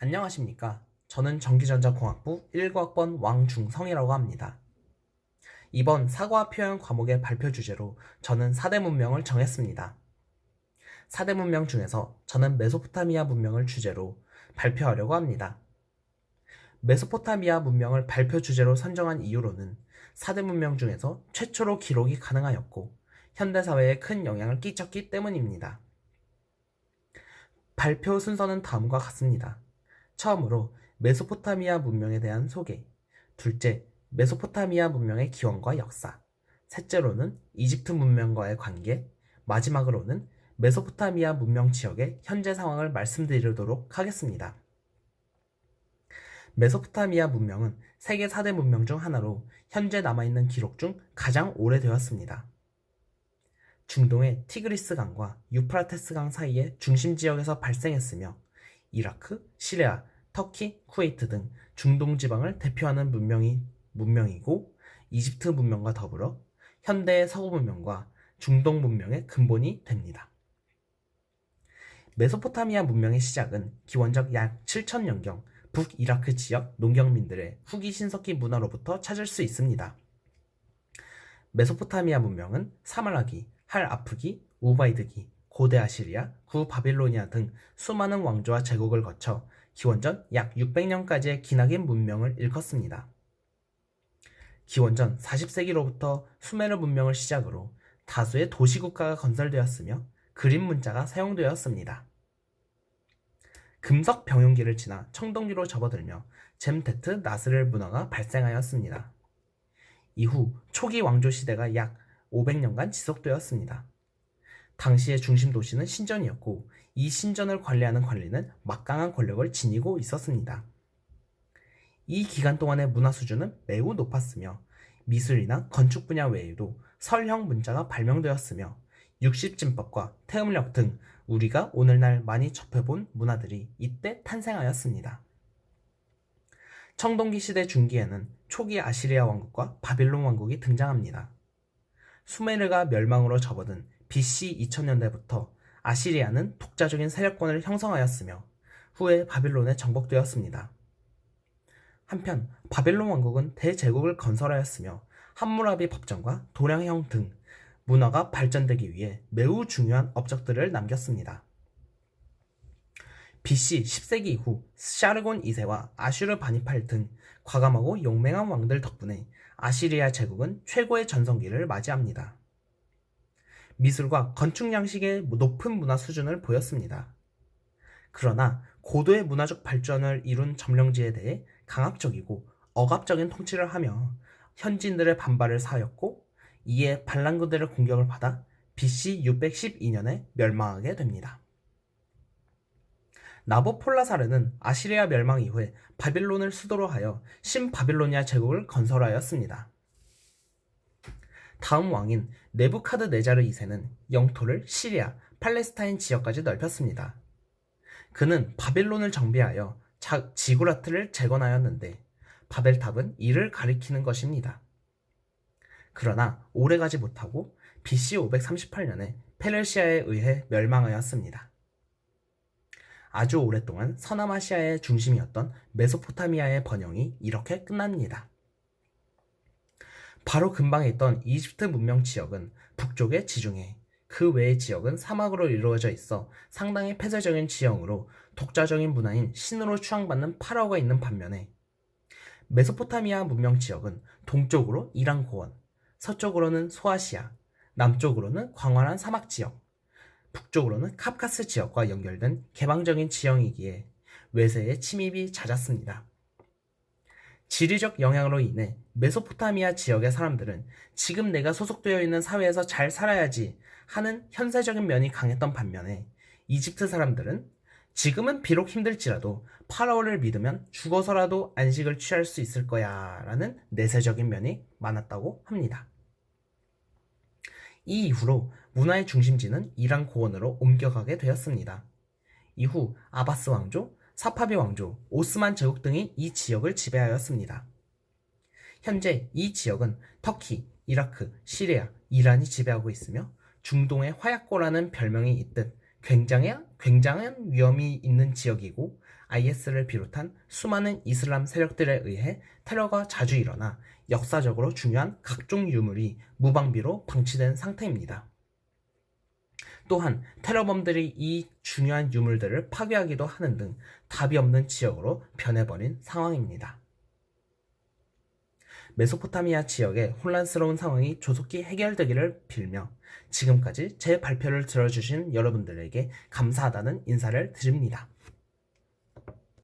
안녕하십니까. 저는 전기전자공학부 19학번 왕중성이라고 합니다. 이번 사과 표현 과목의 발표 주제로 저는 4대 문명을 정했습니다. 4대 문명 중에서 저는 메소포타미아 문명을 주제로 발표하려고 합니다. 메소포타미아 문명을 발표 주제로 선정한 이유로는 4대 문명 중에서 최초로 기록이 가능하였고 현대사회에 큰 영향을 끼쳤기 때문입니다. 발표 순서는 다음과 같습니다. 처음으로 메소포타미아 문명에 대한 소개, 둘째, 메소포타미아 문명의 기원과 역사, 셋째로는 이집트 문명과의 관계, 마지막으로는 메소포타미아 문명 지역의 현재 상황을 말씀드리도록 하겠습니다. 메소포타미아 문명은 세계 4대 문명 중 하나로 현재 남아있는 기록 중 가장 오래되었습니다. 중동의 티그리스 강과 유프라테스 강 사이의 중심 지역에서 발생했으며 이라크, 시리아, 터키, 쿠웨이트 등 중동 지방을 대표하는 문명이고 이집트 문명과 더불어 현대의 서구 문명과 중동 문명의 근본이 됩니다. 메소포타미아 문명의 시작은 기원적 약 7천년경 북이라크 지역 농경민들의 후기 신석기 문화로부터 찾을 수 있습니다. 메소포타미아 문명은 사말라기, 할아프기, 우바이드기, 고대 아시리아, 구바빌로니아 등 수많은 왕조와 제국을 거쳐 기원전 약 600년까지의 기나긴 문명을 일컫습니다. 기원전 40세기로부터 수메르 문명을 시작으로 다수의 도시국가가 건설되었으며 그림 문자가 사용되었습니다. 금석 병용기를 지나 청동기로 접어들며 젬테트 나스를 문화가 발생하였습니다. 이후 초기 왕조 시대가 약 500년간 지속되었습니다. 당시의 중심 도시는 신전이었고 이 신전을 관리하는 관리는 막강한 권력을 지니고 있었습니다. 이 기간 동안의 문화 수준은 매우 높았으며 미술이나 건축 분야 외에도 설형 문자가 발명되었으며 육십진법과 태음력 등 우리가 오늘날 많이 접해본 문화들이 이때 탄생하였습니다. 청동기 시대 중기에는 초기 아시리아 왕국과 바빌론 왕국이 등장합니다. 수메르가 멸망으로 접어든 BC 2000년대부터 아시리아는 독자적인 세력권을 형성하였으며 후에 바빌론에 정복되었습니다. 한편 바빌론 왕국은 대제국을 건설하였으며 함무라비 법전과 도량형 등 문화가 발전되기 위해 매우 중요한 업적들을 남겼습니다. BC 10세기 이후 샤르곤 2세와 아슈르바니팔 등 과감하고 용맹한 왕들 덕분에 아시리아 제국은 최고의 전성기를 맞이합니다. 미술과 건축 양식의 높은 문화 수준을 보였습니다. 그러나 고도의 문화적 발전을 이룬 점령지에 대해 강압적이고 억압적인 통치를 하며 현지인들의 반발을 사였고 이에 반란군들의 공격을 받아 BC 612년에 멸망하게 됩니다. 나보폴라사르는 아시리아 멸망 이후에 바빌론을 수도로 하여 신바빌로니아 제국을 건설하였습니다. 다음 왕인 네부카드네자르 2세는 영토를 시리아, 팔레스타인 지역까지 넓혔습니다. 그는 바빌론을 정비하여 지구라트를 재건하였는데 바벨탑은 이를 가리키는 것입니다. 그러나 오래가지 못하고 BC 538년에 페르시아에 의해 멸망하였습니다. 아주 오랫동안 서남아시아의 중심이었던 메소포타미아의 번영이 이렇게 끝납니다. 바로 근방에 있던 이집트 문명 지역은 북쪽의 지중해, 그 외의 지역은 사막으로 이루어져 있어 상당히 폐쇄적인 지형으로 독자적인 문화인 신으로 추앙받는 파라오가 있는 반면에 메소포타미아 문명 지역은 동쪽으로 이란 고원, 서쪽으로는 소아시아, 남쪽으로는 광활한 사막 지역, 북쪽으로는 카프카스 지역과 연결된 개방적인 지형이기에 외세의 침입이 잦았습니다. 지리적 영향으로 인해 메소포타미아 지역의 사람들은 지금 내가 소속되어 있는 사회에서 잘 살아야지 하는 현세적인 면이 강했던 반면에 이집트 사람들은 지금은 비록 힘들지라도 파라오를 믿으면 죽어서라도 안식을 취할 수 있을 거야 라는 내세적인 면이 많았다고 합니다. 이 이후로 문화의 중심지는 이란 고원으로 옮겨가게 되었습니다. 이후 아바스 왕조, 사파비 왕조, 오스만 제국 등이 이 지역을 지배하였습니다. 현재 이 지역은 터키, 이라크, 시리아, 이란이 지배하고 있으며 중동의 화약고라는 별명이 있듯 굉장한 위험이 있는 지역이고 IS를 비롯한 수많은 이슬람 세력들에 의해 테러가 자주 일어나 역사적으로 중요한 각종 유물이 무방비로 방치된 상태입니다. 또한 테러범들이 이 중요한 유물들을 파괴하기도 하는 등 답이 없는 지역으로 변해버린 상황입니다. 메소포타미아 지역의 혼란스러운 상황이 조속히 해결되기를 빌며 지금까지 제 발표를 들어주신 여러분들에게 감사하다는 인사를 드립니다.